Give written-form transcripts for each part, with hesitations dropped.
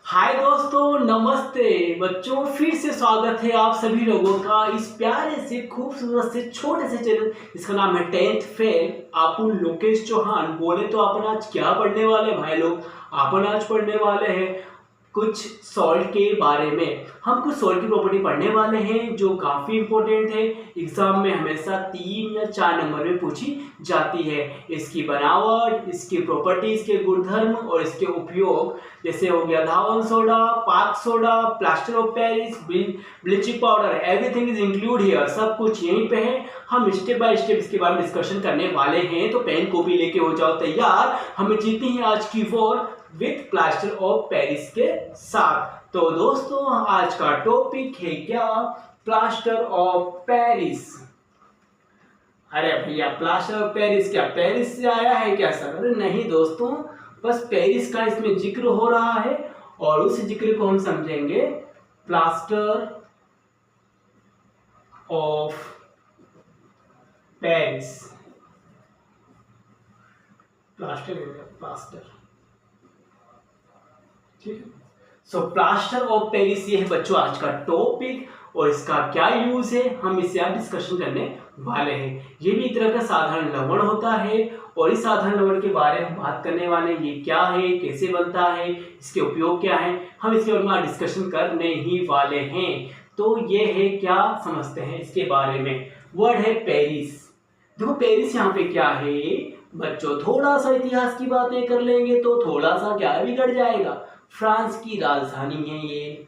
हाय दोस्तों, नमस्ते बच्चों। फिर से स्वागत है आप सभी लोगों का इस प्यारे से खूबसूरत से छोटे से चैनल। इसका नाम है 10th फेल। अपन लोकेश चौहान बोले तो अपन आज क्या पढ़ने वाले हैं भाई लोग। अपन आज पढ़ने वाले हैं कुछ सॉल्ट के बारे में। हम कुछ सॉल्ट की प्रॉपर्टी पढ़ने वाले हैं जो काफ़ी इंपॉर्टेंट है। एग्जाम में हमेशा 3 या 4 नंबर में पूछी जाती है। इसकी बनावट, इसकी प्रॉपर्टी, इसके गुणधर्म और इसके उपयोग, जैसे हो गया धावन सोडा, पाक soda, plaster of Paris, bleaching powder, everything is include here. सब कुछ यहीं पे है। हम स्टेप बाय स्टेप इसके बारे में डिस्कशन करने वाले हैं। तो पेन कॉपी लेके हो जाओ तैयार। हमें जीतनी है आज की war with plaster of Paris के साथ। तो दोस्तों आज का टॉपिक है क्या? Plaster of Paris. अरे भैया, प्लास्टर ऑफ पेरिस क्या पेरिस से आया है क्या सर? अरे नहीं दोस्तों, बस पेरिस का इसमें जिक्र हो रहा है और उस जिक्र को हम समझेंगे प्लास्टर ऑफ पेरिस। प्लास्टर ठीक है। सो प्लास्टर ऑफ पेरिस ये है बच्चों आज का टॉपिक और इसका क्या यूज है हम इससे आप डिस्कशन करने वाले हैं। ये भी एक तरह का साधारण लवण होता है और इस साधारण लवण के बारे में बात करने वाले हैं। ये क्या है, कैसे बनता है, इसके उपयोग क्या है, हम इसके बारे में डिस्कशन करने ही वाले हैं। तो ये है, क्या समझते हैं इसके बारे में। वर्ड है पेरिस। देखो पेरिस यहाँ पे क्या है बच्चों, थोड़ा सा इतिहास की बातें कर लेंगे तो थोड़ा सा क्या बिगड़ जाएगा। फ्रांस की राजधानी है ये,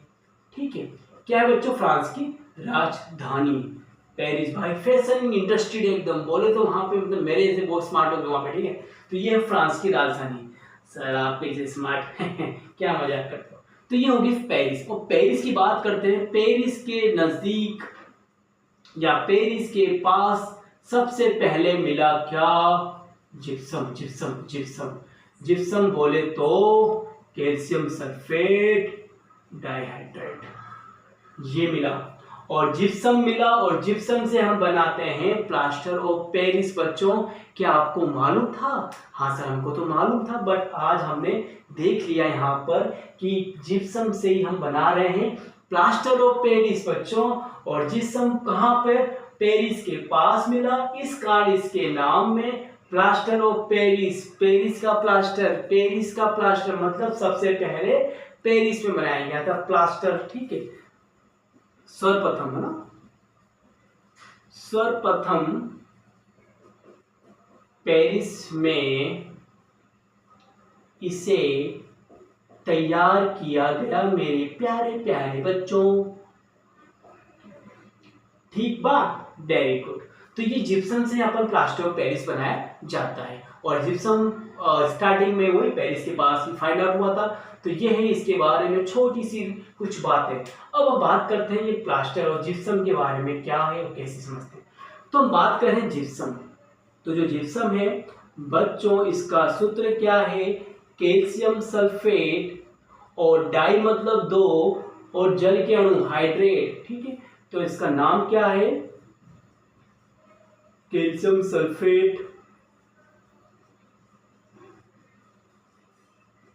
ठीक है। क्या है बच्चों? फ्रांस की राजधानी पेरिस। भाई फैशन इंडस्ट्री एकदम बोले तो वहां पे मतलब मेरे जैसे बहुत स्मार्ट हो गए वहां पे, ठीक है। तो ये है फ्रांस की राजधानी। सर आप कैसे स्मार्ट क्या मजाक करते हो। तो ये होगी पेरिस। और पेरिस की बात करते हैं, पेरिस के नजदीक या पेरिस के पास सबसे पहले मिला क्या? जिप्सम। जिप्सम जिप्सम जिप्सम बोले तो कैल्शियम सल्फेट डाइहाइड्रेट, ये मिला और जिप्सम मिला और जिप्सम से हम बनाते हैं प्लास्टर ऑफ पेरिस। बच्चों क्या आपको मालूम था? हाँ सर हमको तो मालूम था, बट आज हमने देख लिया यहाँ पर कि जिप्सम से ही हम बना रहे हैं प्लास्टर ऑफ पेरिस बच्चों। और जिप्सम कहाँ पे? पेरिस के पास मिला, इस कारण इसके नाम में प्लास्टर ऑफ पेरिस। पेरिस का प्लास्टर, पेरिस का प्लास्टर मतलब सबसे पहले पेरिस में बनाया गया था प्लास्टर, ठीक है। सर्वप्रथम है ना, सर्वप्रथम पेरिस में इसे तैयार किया गया मेरे प्यारे प्यारे बच्चों। ठीक बात, वेरी गुड। तो ये जिप्सम से यहाँ पर प्लास्टर ऑफ पेरिस बनाया जाता है और जिप्सम स्टार्टिंग में वही पेरिस के पास फाइंड आउट हुआ था। तो ये है इसके बारे में छोटी सी कुछ बातें। अब हम बात करते हैं ये प्लास्टर और जिप्सम के बारे में क्या है और कैसे समझते हैं। तो हम बात करें जिप्सम। तो जो जिप्सम है बच्चों, इसका सूत्र क्या है? कैल्शियम सल्फेट और डाई मतलब दो और जल के अणु हाइड्रेट, ठीक है। तो इसका नाम क्या है? कैल्शियम सल्फेट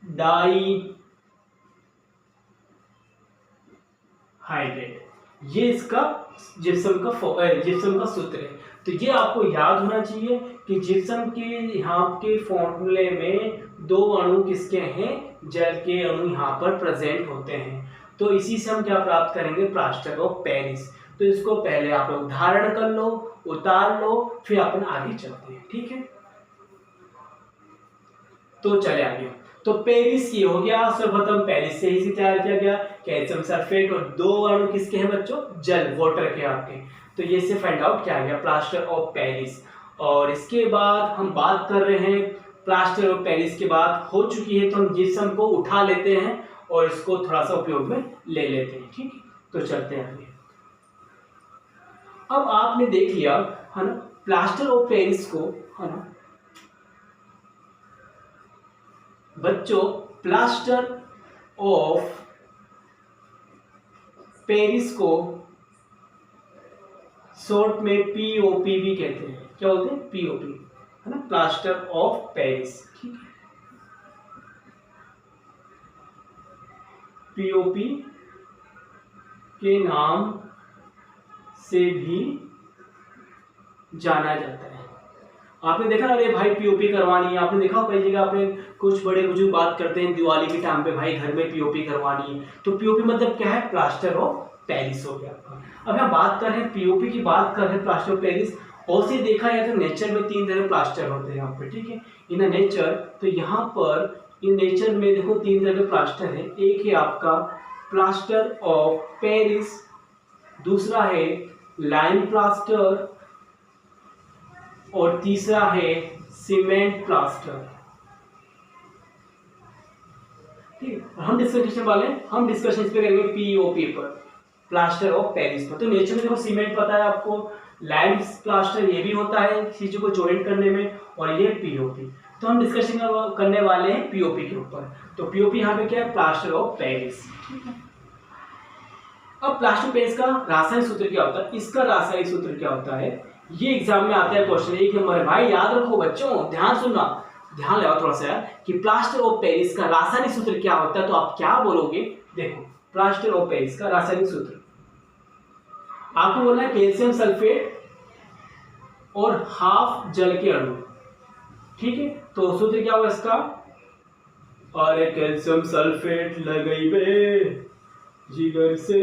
डाई हाइड्रेट, ये इसका जिप्सम का सूत्र है। तो ये आपको याद होना चाहिए कि जिप्सम के यहाँ के फॉर्मूले में दो अणु किसके हैं? जल के अणु यहाँ पर प्रेजेंट होते हैं। तो इसी से हम क्या प्राप्त करेंगे? Plaster of Paris. तो इसको पहले आप लोग धारण कर लो, उतार लो, फिर अपन आगे चलते हैं, ठीक है। तो चले आगे। तो पेरिस ये हो गया, सर्वप्रथम पेरिस से ही तैयार किया गया। कैल्शियम सल्फेट और दो अणु किसके हैं बच्चों? जल, वाटर के आपके। तो ये से फाइंड आउट किया गया प्लास्टर ऑफ पेरिस। और इसके बाद हम बात कर रहे हैं प्लास्टर ऑफ पेरिस के बाद हो चुकी है, तो हम जिप्सम को उठा लेते हैं और इसको थोड़ा सा उपयोग में ले लेते हैं, ठीक है। तो चलते हैं आगे। अब आपने देख लिया है ना प्लास्टर ऑफ पेरिस को, है ना बच्चों। प्लास्टर ऑफ पेरिस को शॉर्ट में पीओपी भी कहते हैं। क्या बोलते हैं? पीओपी, है ना, प्लास्टर ऑफ पेरिस, ठीक है। पीओपी के नाम से भी जाना जाता है। आपने देखा ना, अरे भाई पीओपी करवानी है, आपने देखा कई जगह आपने कुछ बड़े बुजुर्ग बात करते हैं दिवाली के टाइम पे, भाई घर में पीओपी करवानी है। तो पीओपी मतलब क्या है? प्लास्टर ऑफ पेरिस हो गया आपका। अब हम बात कर रहे हैं पीओपी की, बात कर रहे हैं प्लास्टर ऑफ पेरिस। और से देखा जाए तो नेचर में 3 तरह के प्लास्टर होते हैं यहाँ पे, ठीक है, इन नेचर। तो यहाँ पर इन नेचर में देखो 3 तरह के प्लास्टर है। एक है आपका प्लास्टर ऑफ पेरिस, दूसरा है लाइम प्लास्टर, और तीसरा है सीमेंट प्लास्टर। ठीक है, हम डिस्कशन वाले हम डिस्कशन पे करेंगे पीओपी पर, प्लास्टर ऑफ पेरिस पर। तो नेचर में देखो सीमेंट पता है आपको, लाइम प्लास्टर ये भी होता है चीजों को जॉइंट करने में, और ये पीओपी। तो हम डिस्कशन करने वाले हैं पीओपी के ऊपर। तो पीओपी यहाँ पे क्या है? Plaster of Paris. अब प्लास्टर ऑफ पेरिस का रासायनिक सूत्र क्या होता है? इसका रासायनिक सूत्र क्या होता है? ये एग्जाम में आता है क्वेश्चन 1 नंबर। भाई याद रखो बच्चों, ध्यान सुनना, ध्यान लगाओ थोड़ा सा कि प्लास्टर ऑफ पेरिस का रासायनिक सूत्र क्या होता है। तो आप क्या बोलोगे? देखो, प्लास्टर ऑफ पेरिस का रासायनिक सूत्र आपको बोलना है कैल्शियम सल्फेट और हाफ जल के अणु, ठीक है। तो सूत्र क्या होगा इसका? अरे कैल्शियम सल्फेट लगइबे जिगर से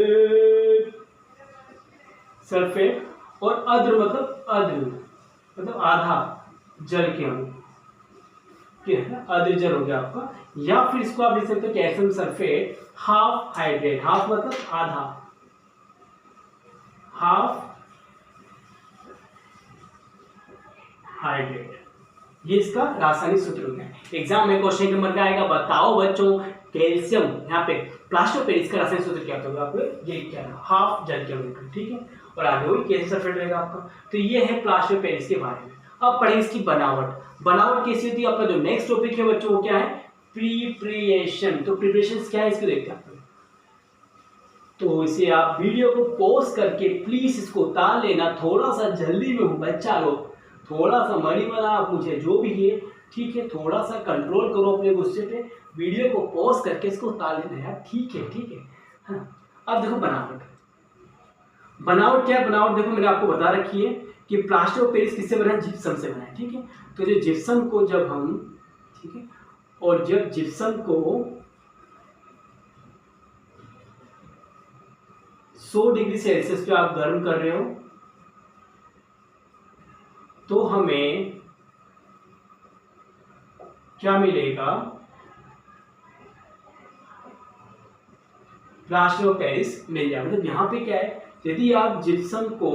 सल्फेट, और अद्र मतलब आधा जल के अणु, ठीक है ना, अद्र जल हो गया आपका। या फिर इसको आप लिख सकते हो calcium sulphate half hydrate, half मतलब आधा, हाफ हाइड्रेट, ये इसका रासायनिक सूत्र होता है। एग्जाम में क्वेश्चन नंबर क्या आएगा? बताओ बच्चों, कैल्शियम यहाँ पे प्लास्टर ऑफ पेरिस का रासायनिक सूत्र क्या होगा? आपको ये क्या है? हाफ जल के अणु, ठीक है, और आगे वही कैल्शियम सल्फेट रहेगा आपका। तो ये है प्लास्टर ऑफ पेरिस के बारे में। अब पढ़ेंगे इसकी बनावट। बनावट कैसी होती है? आपका जो नेक्स्ट टॉपिक है बच्चों वो क्या है? प्रिपरेशन। तो प्रिपरेशन क्या है इसको देखते हैं। तो इसे आप वीडियो को पॉज करके प्लीज इसको उतार लेना, थोड़ा सा जल्दी में हूँ बच्चा लोग, थोड़ा सा मरी वाला आप मुझे जो भी है, ठीक है, थोड़ा सा कंट्रोल करो अपने गुस्से पे, वीडियो को पॉज करके इसको उतार लेना यार, ठीक है, ठीक है। हाँ, अब देखो बनावट। बनावट क्या है? बनावट देखो मैंने आपको बता रखी है कि प्लास्टर ऑफ पेरिस किससे बना है? जिप्सम से बना है, ठीक है। तो जो जिप्सम को जब हम, ठीक है, और जब जिप्सम को 100 डिग्री सेल्सियस पे आप गर्म कर रहे हो तो हमें क्या मिलेगा? प्लास्टर ऑफ पेरिस मिल जाएगा। मतलब यहाँ पे क्या है, यदि आप जिप्सम को,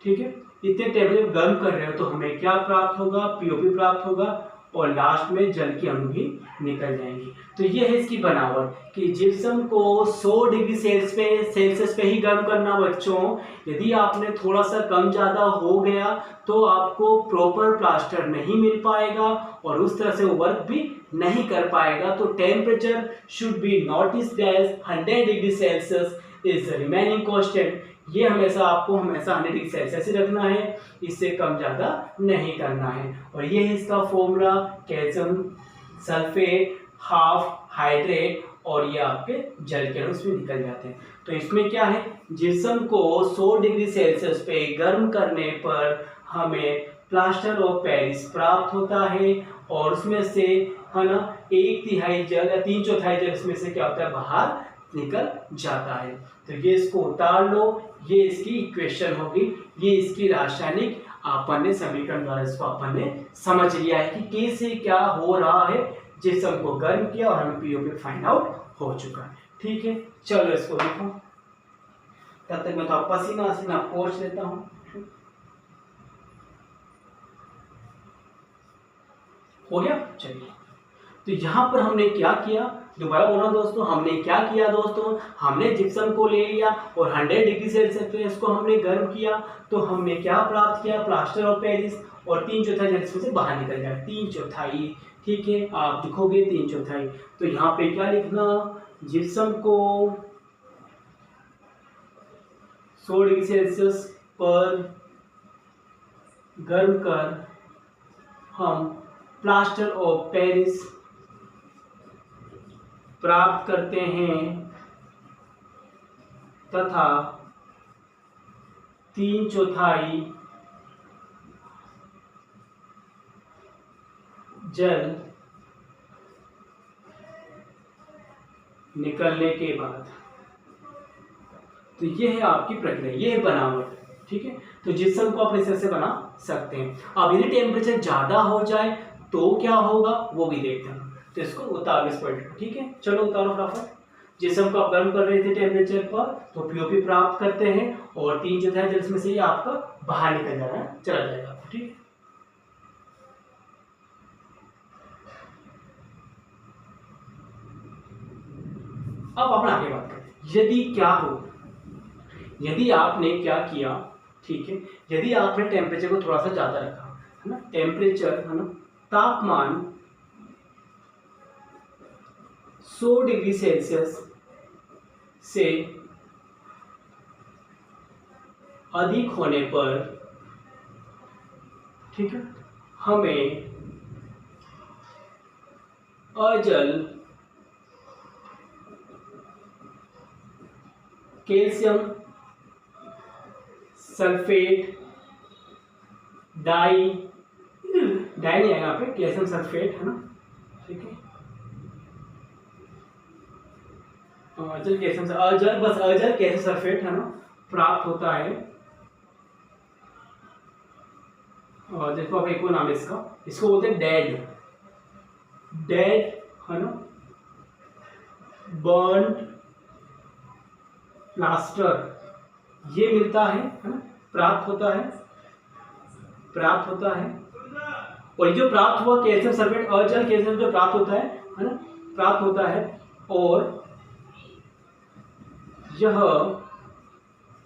ठीक है, इतने टेम्परेचर गर्म कर रहे हो तो हमें क्या प्राप्त होगा? पीओपी प्राप्त होगा, और लास्ट में जल के अणु भी निकल जाएंगे। तो ये है इसकी बनावट कि जिप्सम को 100 डिग्री सेल्सियस पे ही गर्म करना बच्चों। यदि आपने थोड़ा सा कम ज़्यादा हो गया तो आपको प्रॉपर प्लास्टर नहीं मिल पाएगा और उस तरह से वो वर्क भी नहीं कर पाएगा। तो temperature should be noticed as 100 degree Celsius is remaining constant. ये हमेशा आपको 100 डिग्री सेल्सियस ही रखना है, इससे कम ज़्यादा नहीं करना है। और ये है इसका formula, calcium sulphate half hydrate, और ये आपके जल के अणु उसमें निकल जाते हैं। तो इसमें क्या है, जिप्सम को 100 डिग्री सेल्सियस पे गर्म करने पर हमें प्लास्टर ऑफ पेरिस प्राप्त होता है, और उसमें से है ना 1/3 जल या 3/4 जल इसमें से क्या होता है? बाहर निकल जाता है। तो ये इसको उतार लो, ये इसकी इक्वेशन होगी, ये इसकी रासायनिक, अपन ने समीकरण द्वारा इसको अपन ने समझ लिया है कि कैसे क्या हो रहा है। जिप्सम को गर्म किया और हमें पीओपी फाइंड आउट हो चुका है, ठीक है। चलो इसको देखो, तब तक मैं तो पसीना पोंछ लेता हूँ। हो गया, चलिए। तो यहाँ पर हमने क्या किया, दोबारा बोल रहा हूँ दोस्तों, हमने क्या किया दोस्तों? हमने जिप्सम को ले लिया और 100 डिग्री सेल्सियस पे इसको हमने गर्म किया, तो हमने क्या प्राप्त किया? प्लास्टर ऑफ पेरिस, और 3/4 जल इसमें से बाहर निकल जाए, 3/4, ठीक है। आप लिखोगे 3/4। तो यहाँ पे क्या लिखना? जिप्सम को 100 डिग्री सेल्सियस पर गर्म कर हम प्लास्टर ऑफ पेरिस प्राप्त करते हैं तथा 3/4 जल निकलने के बाद, तो ये है आपकी प्रक्रिया, ये है बनावट। ठीक है, तो जिप्सम को आप इस तरह से बना सकते हैं। अब यदि टेम्परेचर ज़्यादा हो जाए तो क्या होगा वो भी देखते हैं। तो इसको उतारो इस पॉइंट को। ठीक है, चलो उतारो फटाफट। जिप्सम को आप गर्म कर रहे थे टेम्परेचर पर, तो पीओपी प्राप्त करते हैं और 3/4 जल इसमें से ये आपका बाहर निकल जा रहा है, चला जाएगा आपको। ठीक है, अब अपन आगे बात करते हैं। यदि क्या हो, यदि आपने क्या किया, ठीक है, यदि आपने टेम्परेचर को थोड़ा सा ज़्यादा रखा है ना, टेम्परेचर है ना, तापमान 100 डिग्री सेल्सियस से अधिक होने पर, ठीक है, हमें अजल कैल्शियम सल्फेट डाई नहीं आएगा यहाँ पे, कैल्शियम सल्फेट है ना, ठीक है, अजल कैल्शियम अजल बस अजल कैल्शियम सल्फेट है ना प्राप्त होता है। और देखो अब एक और नाम है इसका, इसको बोलते हैं डेड है ना, बर्न्ड प्लास्टर, ये मिलता है ना, प्राप्त होता है। और ये जो प्राप्त हुआ कैल्शियम सल्फेट अजल कैल्शियम जो प्राप्त होता है ना, प्राप्त होता है, और यह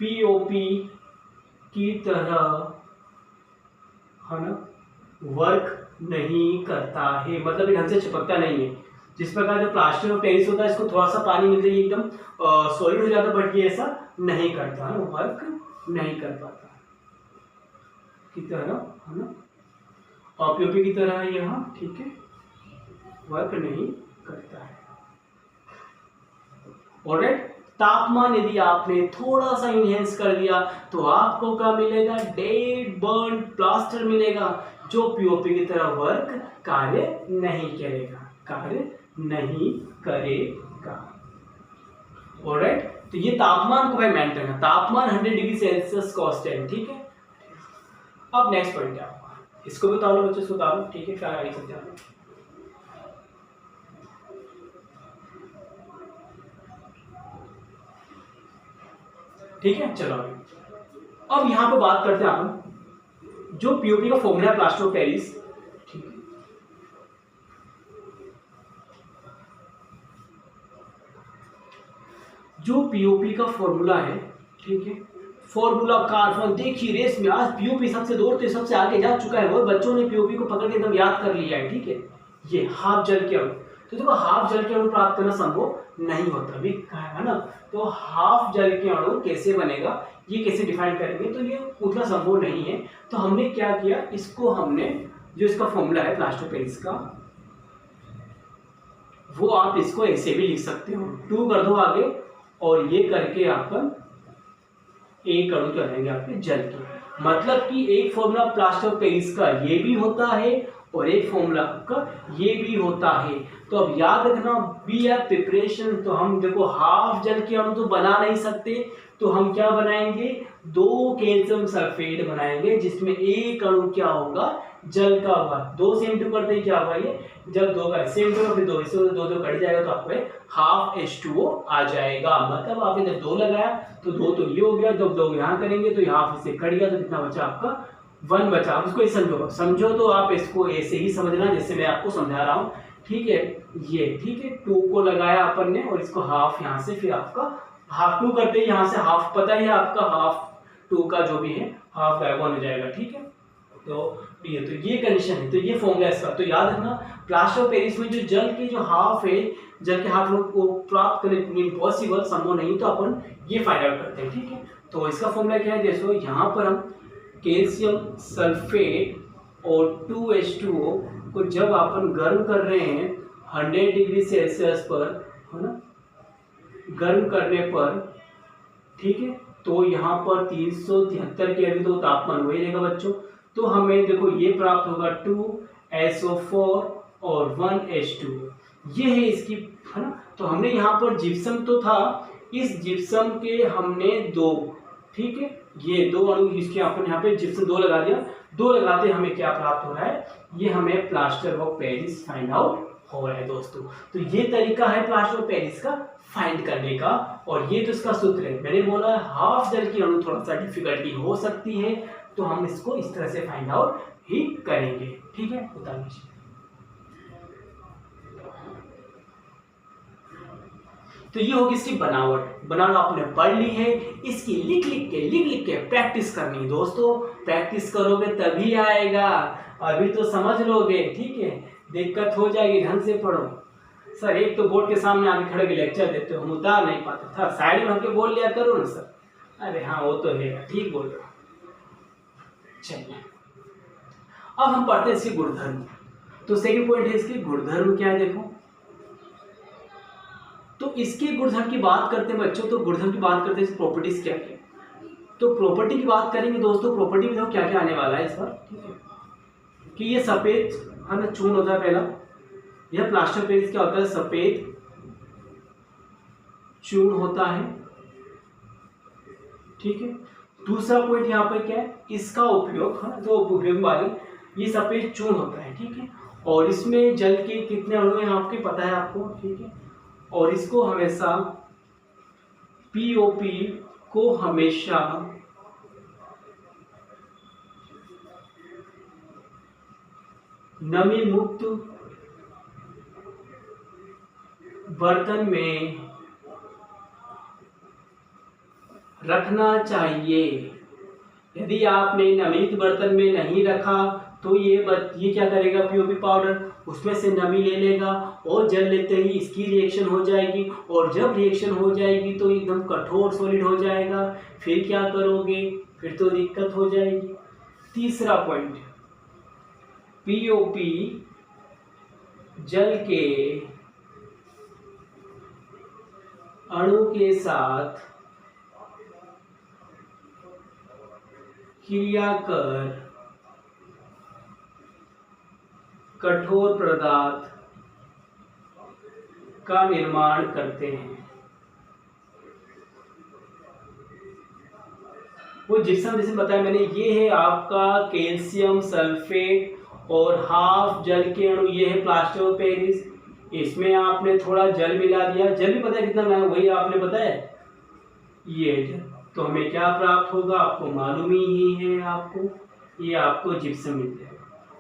पीओपी की तरह है ना वर्क नहीं करता है, मतलब ढंग से चिपकता नहीं है। जिस प्रकार जो प्लास्टर और पेरिस होता है, इसको थोड़ा सा पानी मिलते ही एकदम सॉलिड हो जाता है, बट ये ऐसा नहीं करता है, वर्क नहीं कर पाता की तरह है ना, और पीओपी की तरह यहाँ, ठीक है, वर्क नहीं करता है। ऑलराइट, तापमान यदि आपने थोड़ा सा इनहेंस कर दिया तो आपको क्या मिलेगा, डेड बर्न प्लास्टर मिलेगा, जो पीओपी की तरह वर्क कार्य नहीं करेगा। ऑलराइट, तो ये तापमान को भाई मेंटेन है, तापमान 100 डिग्री सेल्सियस कांस्टेंट। ठीक है, अब नेक्स्ट पॉइंट है आपका, इसको भी उतारो बच्चों, इसको उतारो। ठीक है, क्या आगे चलते हैं। ठीक है, चलो अब यहां पे बात करते हैं अपन जो पीओपी का फॉर्मूला है प्लास्टर ऑफ पेरिस। ठीक है, जो पीओपी का फॉर्मूला है, ठीक है, फॉर्मूला कार्बन देखिए रेस में आज पीओपी सबसे दौड़ते सबसे आगे जा चुका है, और बच्चों ने पीओपी को पकड़ के एकदम याद कर लिया है। ठीक है, ये हाफ जल के अणु, तो देखो हाफ जल के अणु प्राप्त करना संभव नहीं होता भी है ना, तो हाफ जल के अणु कैसे बनेगा, ये कैसे डिफाइन करेंगे, तो ये उतना संभव नहीं है। तो हमने क्या किया, इसको हमने जो इसका फॉर्मूला है प्लास्टर ऑफ पेरिस का, वो आप इसको ऐसे भी लिख सकते हो, 2 कर दो आगे, और ये करके अपन एक अणु क्या रहेंगे आपके जल के, मतलब कि एक फॉर्मूला प्लास्टर ऑफ पेरिस का ये भी होता है और एक फॉर्मूला का ये भी होता है। तो अब याद रखना, बी एफ प्रिपरेशन, तो हम देखो हाफ जल के अणु तो बना नहीं सकते, तो हम क्या बनाएंगे, 2 कैल्शियम सल्फेट बनाएंगे, जिसमें एक अणु क्या होगा, जल का होगा। 2 से इंटू करते ही क्या होगा, ये जब 2 का सेम टू फिर 2 इससे 2 कट जाएगा, तो आपको हाफ H2O आ जाएगा। मतलब आपने जब 2 लगाया तो 2 तो ये हो गया, जब 2 यहाँ करेंगे तो हाफ इससे कट गया, तो कितना बचा आपका 1 बचा। आप इसको समझो तो आप इसको ऐसे ही समझना जैसे मैं आपको समझा रहा हूँ। ठीक है, ये ठीक है, 2 को लगाया अपन ने, और इसको हाफ यहाँ से, फिर आपका हाफ 2 करते ही यहाँ से हाफ, पता ही है आपका हाफ 2 का जो भी है हाफ गायब हो जाएगा। ठीक है, तो ये कंडीशन है, तो ये फॉर्मूला इसका। तो याद रखना, प्लास्टर ऑफ पेरिस में जो जल के जो हाफ है, जल के हाफ को प्राप्त करने इम्पॉसिबल, संभव नहीं, तो अपन ये फाइंड आउट करते हैं। ठीक है, तो इसका फॉर्मूला क्या है, देखो यहाँ पर हम कैल्शियम सल्फेट और 2H2O को जब अपन गर्म कर रहे हैं 100 डिग्री सेल्सियस पर, है ना, गर्म करने पर, ठीक है, तो यहाँ पर 373 के अभी तो तापमान वही रहेगा बच्चों। तो हमें देखो ये प्राप्त होगा 2SO4 और 1H2, ये है इसकी, है ना। तो हमने यहाँ पर जिप्सम तो था, इस जिप्सम के हमने दो, ठीक है, ये दो अणु इसके यहाँ पे जिप्सम दो लगा दिया, दो लगाते हमें क्या प्राप्त हो रहा है, ये हमें plaster of Paris find out हो रहा है दोस्तों। तो ये तरीका है प्लास्टर ऑफ पेरिस का फाइंड करने का, और ये तो इसका सूत्र है। मैंने बोला हाफ जल की अणु थोड़ा सा डिफिकल्टी हो सकती है, तो हम इसको इस तरह से फाइंड आउट ही करेंगे, ठीक है। बता दीजिए, तो ये होगी इसकी बनावट आपने पढ़ ली है, इसकी लिख लिख के प्रैक्टिस करनी है दोस्तों। प्रैक्टिस करोगे तभी आएगा, अभी तो समझ लोगे, ठीक है, दिक्कत हो जाएगी, ढंग से पढ़ो। सर एक तो बोर्ड के सामने आके खड़े के लेक्चर देते हो, हम उतार नहीं पाते था, साइड में हटके बोल लिया करो ना सर। अरे हाँ वो तो है, ठीक बोल रहे हो। चलिए अब हम पढ़ते हैं इसके गुणधर्म। तो सेकंड पॉइंट है इसके गुणधर्म क्या है, देखो। तो इसके गुणधर्म की बात करते हैं बच्चों, तो गुणधर्म की बात करते हैं, प्रॉपर्टीज क्या क्या। तो प्रॉपर्टी की बात करेंगे दोस्तों, प्रॉपर्टी में देखो क्या क्या आने वाला है इस बार, ठीक है, कि ये सफेद है ना चूर्ण होता है पहला, यह प्लास्टर पेरिस क्या होता है, सफेद चूर्ण होता है, ठीक है। दूसरा पॉइंट यहाँ पर क्या है, इसका उपयोग है ना, जो उपयोग वाले, ये सफेद चूर्ण होता है, ठीक है, और इसमें जल के कितने अणु हैं आपके पता है आपको, ठीक है, और इसको हमेशा POP को हमेशा नमी मुक्त बर्तन में रखना चाहिए। यदि आपने नमित बर्तन में नहीं रखा तो ये क्या करेगा, POP पाउडर उसमें से नमी ले लेगा, और जल लेते ही इसकी रिएक्शन हो जाएगी, और जब रिएक्शन हो जाएगी तो एकदम कठोर सॉलिड हो जाएगा। फिर क्या करोगे, फिर तो दिक्कत हो जाएगी। तीसरा पॉइंट, POP जल के अणु के साथ क्रिया कर कठोर पदार्थ का निर्माण करते हैं। वो जिप्सम जैसे बताया मैंने, ये है आपका कैल्शियम सल्फेट, और हाफ जल के अणु ये है प्लास्टर ऑफ पेरिस। इसमें आपने थोड़ा जल मिला दिया, जल भी पता है कितना मैं वही आपने बताया, ये जल, तो हमें क्या प्राप्त होगा आपको मालूम ही है, आपको ये आपको जिप्सम मिल जाएगा।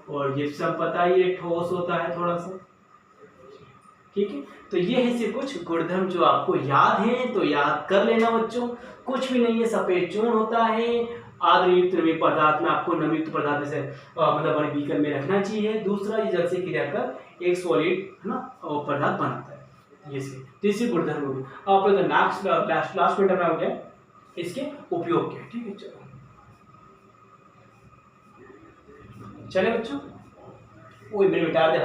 और जिप्सम पता ही है ठोस होता है थोड़ा सा, ठीक है। तो ये है सिर्फ कुछ गुणधर्म जो आपको याद है, तो याद कर लेना बच्चों, कुछ भी नहीं है, सफेद चूर्ण होता है, आद्रयुक्त नमी पदार्थ में आपको नमीयुक्त पदार्थ से मतलब बड़े बीकर में रखना चाहिए। दूसरा ये जल से क्रिया कर एक सॉलिड है ना पदार्थ बनाता है, ये से तीसरी गुणधर्म होगी। अब लास्ट पॉइंट अपना हो गया इसके उपयोग क्या, ठीक है। चलो चले बच्चों, वो मेरे बिटा दे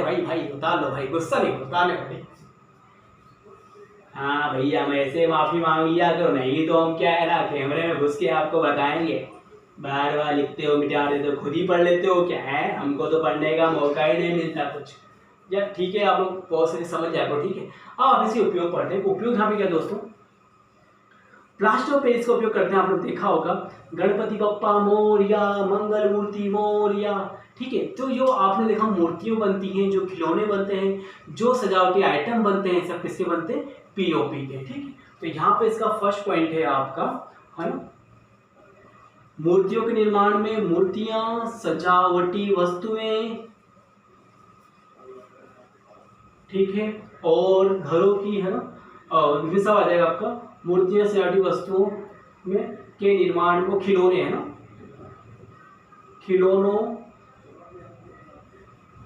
भाई उतार लो भाई, गुस्सा नहीं उतारने भाई। हाँ भैया मैं ऐसे माफी मांग लिया करो, नहीं तो हम क्या है ना कैमरे में घुस के आपको बताएंगे, बार बार लिखते हो मिटा देते हो, खुद ही पढ़ लेते हो क्या है, हमको तो पढ़ने का मौका ही नहीं मिलता कुछ। या ठीक है आप लोग बहुत से समझ जाए करो, ठीक है। अब इसके उपयोग पढ़ते हैं। उपयोग यहाँ पे क्या दोस्तों, प्लास्टर ऑफ पेरिस का उपयोग करते हैं, आप लोग देखा होगा, गणपति बप्पा मोरिया, मंगल मूर्ति मोरिया, ठीक है। तो जो आपने देखा मूर्तियां बनती हैं, जो खिलौने बनते हैं, जो सजावटी आइटम बनते हैं, सब किसके बनते हैं, POP के, ठीक है। तो यहाँ पे इसका फर्स्ट पॉइंट है आपका, है ना, मूर्तियों के निर्माण में, मूर्तियां सजावटी वस्तुएं, ठीक है, और घरों की, है ना, और सब आ जाएगा आपका, मूर्तियां सजावटी वस्तुओं में के निर्माण में, खिलौने है ना, खिलौनों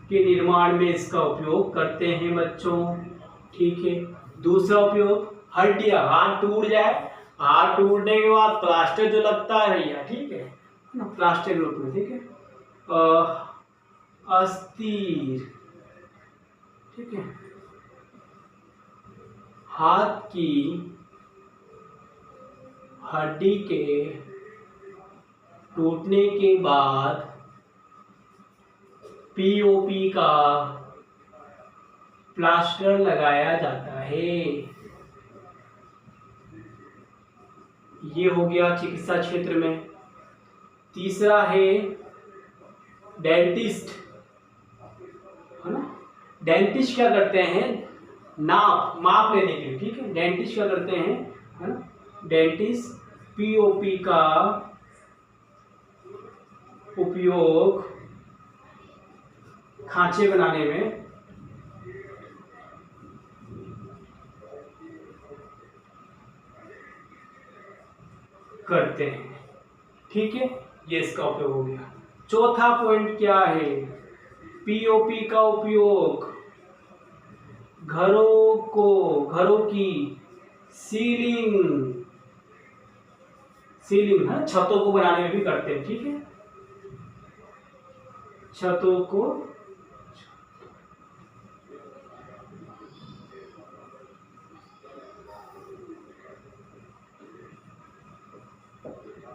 के निर्माण में इसका उपयोग करते हैं बच्चों, ठीक है। दूसरा उपयोग, हड्डियां, हाथ टूट जाए, हाथ टूटने के बाद प्लास्टर जो लगता है भैया, ठीक है ना, प्लास्टर के रूप में, ठीक है, अस्थिर, ठीक है, हाथ की हड्डी के टूटने के बाद पीओपी का प्लास्टर लगाया जाता है। ये हो गया चिकित्सा क्षेत्र में। तीसरा है डेंटिस्ट, है ना। डेंटिस्ट क्या करते हैं, माप लेने के लिए, ठीक है। डेंटिस्ट क्या करते हैं, है ना, डेंटिस्ट पीओपी का उपयोग खांचे बनाने में करते हैं, ठीक है। ये इसका उपयोग हो गया। चौथा पॉइंट क्या है, पीओपी का उपयोग घरों की सीलिंग है, छतों को बनाने में भी करते हैं, ठीक है। छतों को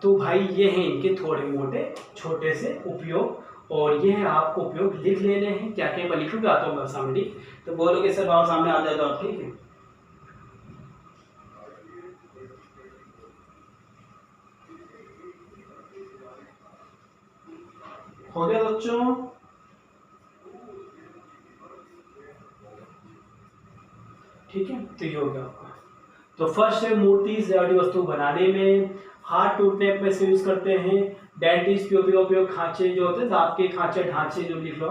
तो भाई ये हैं इनके थोड़े मोटे छोटे से उपयोग, और ये है आपको उपयोग लिख लेने हैं। क्या क्या मैं लिख भी आता हूँ सामने, तो बोलोगे सर बाबा सामने आ जाएगा, ठीक है। हो गया बच्चों, ठीक है। तो ये हो गया आपका। तो फर्स्ट है मूर्ति सजावटी वस्तु बनाने में, हाथ टूटने पे से यूज करते हैं। डेंटिस्ट पीओपी का उपयोग खांचे जो होते हैं, दांत के खांचे, ढांचे जो लिख लो,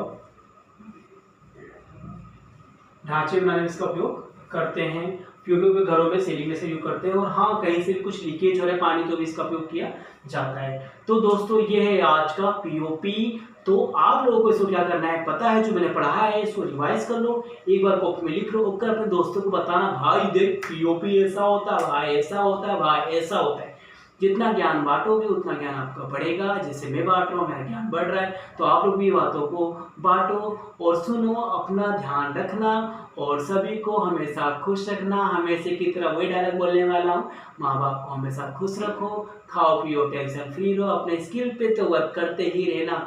ढांचे बनाने में इसका उपयोग करते हैं। पीओपी को घरों में सीलिंग में से यूज करते हैं, और हाँ कहीं से कुछ लीकेज हो रहा है पानी तो भी इसका उपयोग किया जाता है। तो दोस्तों ये है आज का पीओपी। तो आप लोगों को इसको क्या करना है पता है, जो मैंने पढ़ाया है इसको रिवाइज कर लो, एक बार कॉपी में लिख लो, और अपने दोस्तों को बताना, भाई देख पीओपी ऐसा होता है, भाई ऐसा होता है, भाई ऐसा होता है। जितना ज्ञान बांटोगे उतना ज्ञान आपका बढ़ेगा। जैसे मैं बांट रहा हूँ, मेरा ज्ञान बढ़ रहा है, तो आप लोग भी बातों को बांटो और सुनो, अपना ध्यान रखना, और सभी को हमेशा खुश रखना। हमेशा की तरह वही डायलॉग बोलने वाला हूँ, माँ बाप को हमेशा खुश रखो, खाओ पियो टेंशन फ्री रहो, अपने स्किल पे तो वर्क करते ही रहना,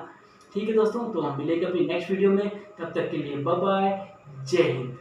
ठीक है दोस्तों। तो हम मिलेंगे अपनी नेक्स्ट वीडियो में, तब तक के लिए बाय बाय, जय हिंद।